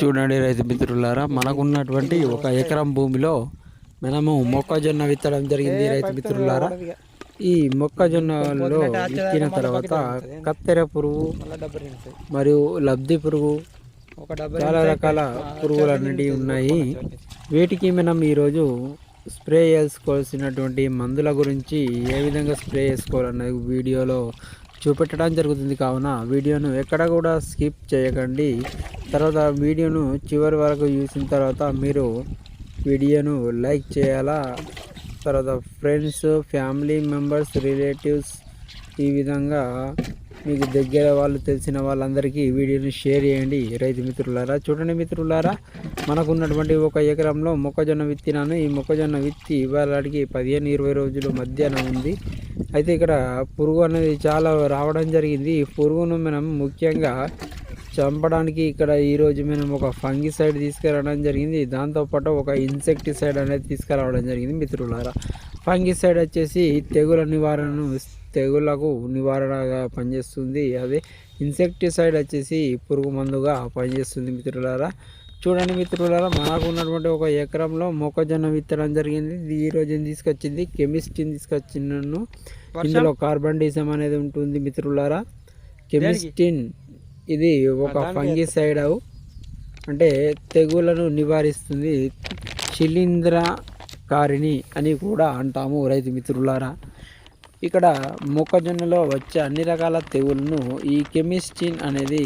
చూడండి రైతు మిత్రులారా, మనకున్నటువంటి ఒక ఎకరం భూమిలో మనము మొక్కజొన్న విత్తడం జరిగింది. రైతు మిత్రులారా, ఈ మొక్కజొన్నలో విత్తిన తర్వాత కత్తెర పురుగు మరియు లబ్ధి పురుగు చాలా రకాల పురుగులు అనేటివి ఉన్నాయి. వీటికి మనం ఈరోజు స్ప్రే చేసుకోవాల్సినటువంటి మందుల గురించి ఏ విధంగా స్ప్రే చేసుకోవాలన్నది వీడియోలో చూపెట్టడం జరుగుతుంది. కావున వీడియోను ఎక్కడ కూడా స్కిప్ చేయకండి. తర్వాత వీడియోను చివరి వరకు చూసిన తర్వాత మీరు వీడియోను లైక్ చేయాలా. తర్వాత ఫ్రెండ్స్, ఫ్యామిలీ మెంబర్స్, రిలేటివ్స్, ఈ విధంగా మీకు దగ్గర వాళ్ళు తెలిసిన వాళ్ళందరికీ వీడియోని షేర్ చేయండి. రైతు మిత్రులారా, చూడండి మిత్రులారా, మనకున్నటువంటి ఒక ఎకరంలో మొక్కజొన్న విత్తినాను. ఈ మొక్కజొన్న విత్తి ఇవాళకి 15-20 రోజుల మధ్యాహ్నం ఉంది. అయితే ఇక్కడ పురుగు అనేది చాలా రావడం జరిగింది. ఈ పురుగును మనం ముఖ్యంగా చంపడానికి ఇక్కడ ఈరోజు మనం ఒక ఫంగిసైడ్ తీసుకురావడం జరిగింది. దాంతోపాటు ఒక ఇన్సెక్టిసైడ్ అనేది తీసుకురావడం జరిగింది మిత్రులారా. ఫంగిసైడ్ వచ్చేసి తెగుళ్లకు నివారణగా పనిచేస్తుంది. అదే ఇన్సెక్టిసైడ్ వచ్చేసి పురుగు మందుగా పనిచేస్తుంది మిత్రులారా. చూడండి మిత్రులారా, మనకు ఉన్నటువంటి ఒక ఎకరంలో మొక్కజొన్న విత్తడం జరిగింది. ఈరోజు తీసుకొచ్చింది కెమిస్ట్రీని తీసుకొచ్చినాను. ఇందులో కార్బన్ డిజమ్ అనేది ఉంటుంది మిత్రులారా. కెమిస్ట్రీన్ ఇది ఒక ఫంగిసైడ్, అంటే తెగులను నివారిస్తుంది. శిలీంధ్రకారిణి అని కూడా అంటాము రైతు మిత్రులారా. ఇక్కడ మొక్కజొన్నలో వచ్చే అన్ని రకాల తెగులను ఈ కెమిస్ట్రీన్ అనేది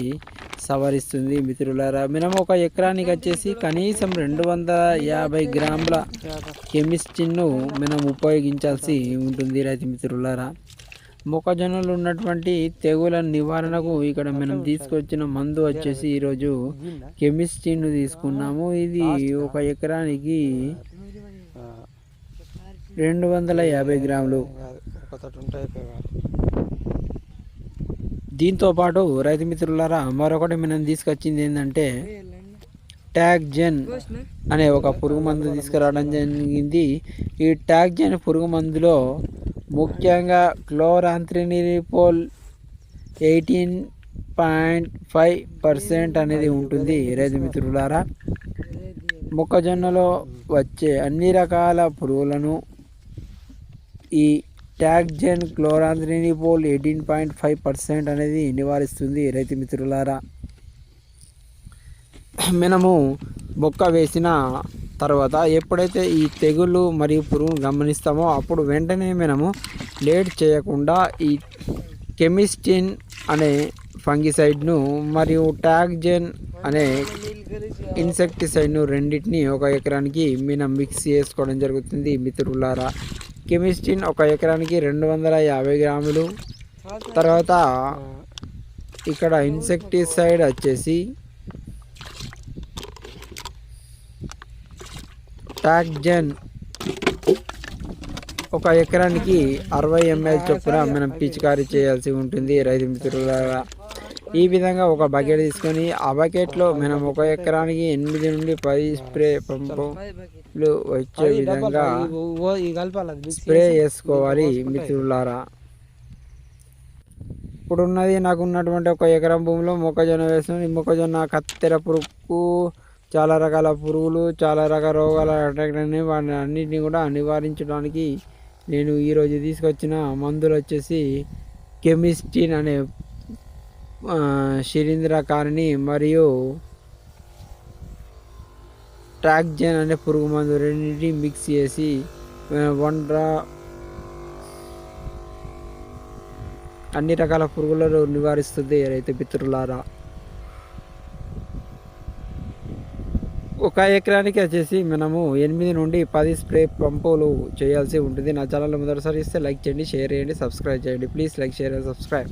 సవరిస్తుంది మిత్రులారా. మనం ఒక ఎకరానికి వచ్చేసి కనీసం 250 గ్రాముల కెమిస్ట్రీన్ను మనం ఉపయోగించాల్సి ఉంటుంది రైతు మిత్రులారా. మొక్కజొన్నలు ఉన్నటువంటి తెగుల నివారణకు ఇక్కడ మనం తీసుకొచ్చిన మందు వచ్చేసి ఈరోజు కెమిస్ట్రీను తీసుకున్నాము. ఇది ఒక ఎకరానికి 250 గ్రాములు. దీంతో పాటు రైతు మిత్రులారా, మరొకటి మనం తీసుకొచ్చింది ఏంటంటే ట్యాగ్జెన్ అనే ఒక పురుగు మందు తీసుకురావడం జరిగింది. ఈ ట్యాగ్జెన్ పురుగు మందులో ముఖ్యంగా క్లోరాంత్రినిలిప్రోల్ 18.5% అనేది ఉంటుంది రైతు మిత్రులారా. మొక్కజొన్నలో వచ్చే అన్ని రకాల పురుగులను ఈ ట్యాగ్జెన్ క్లోరాంత్రినిలిప్రోల్ 18.5% అనేది నివారిస్తుంది రైతు మిత్రులారా. మనము మొక్క వేసిన తర్వాత ఎప్పుడైతే ఈ తెగులు మరియు పురుగును గమనిస్తామో అప్పుడు వెంటనే మనము లేట్ చేయకుండా ఈ కెమిస్ట్రీన్ అనే ఫంగిసైడ్ను మరియు ట్యాగ్జెన్ అనే ఇన్సెక్టిసైడ్ను రెండింటిని ఒక ఎకరానికి మనం మిక్స్ చేసుకోవడం జరుగుతుంది మిత్రులారా. కెమిస్ట్రీన్ ఒక ఎకరానికి 250 గ్రాములు. తర్వాత ఇక్కడ ఇన్సెక్టిసైడ్ వచ్చేసి ట్యాగ్జెన్ ఒక ఎకరానికి 60 ml చొప్పున మనం పిచికారీ చేయాల్సి ఉంటుంది రైతు మిత్రులారా. ఈ విధంగా ఒక బకెట్ తీసుకొని ఆ బకెట్లో మనం ఒక ఎకరానికి 8 నుండి 10 స్ప్రే పంపులు వచ్చే విధంగా స్ప్రే చేసుకోవాలి మిత్రులారా. ఇప్పుడున్నది నాకు ఉన్నటువంటి ఒక ఎకరం భూమిలో మొక్కజొన్న వేస్తున్నాం. ఈ మొక్కజొన్న కత్తెర పురుగు, చాలా రకాల పురుగులు, చాలా రకాల రోగాలు అటాక్ అయినాయి. వాటిని అన్నింటినీ కూడా నివారించడానికి నేను ఈరోజు తీసుకొచ్చిన మందులు వచ్చేసి కెమిస్ట్రీన్ అనే శిలీంధ్రకారిణి మరియు ట్యాగ్జెన్ అనే పురుగు మందు రెండింటిని మిక్స్ చేసి అన్ని రకాల పురుగులను నివారిస్తుంది రైతు మిత్రులారా. ఒక ఎకరానికి వచ్చేసి మనము 8 నుండి 10 స్ప్రే పంపులు చేయాల్సి ఉంటుంది. నా ఛానల్ మొదటిసారి ఇస్తే లైక్ చేయండి, షేర్ చేయండి, సబ్స్క్రైబ్ చేయండి. Please like, share and subscribe.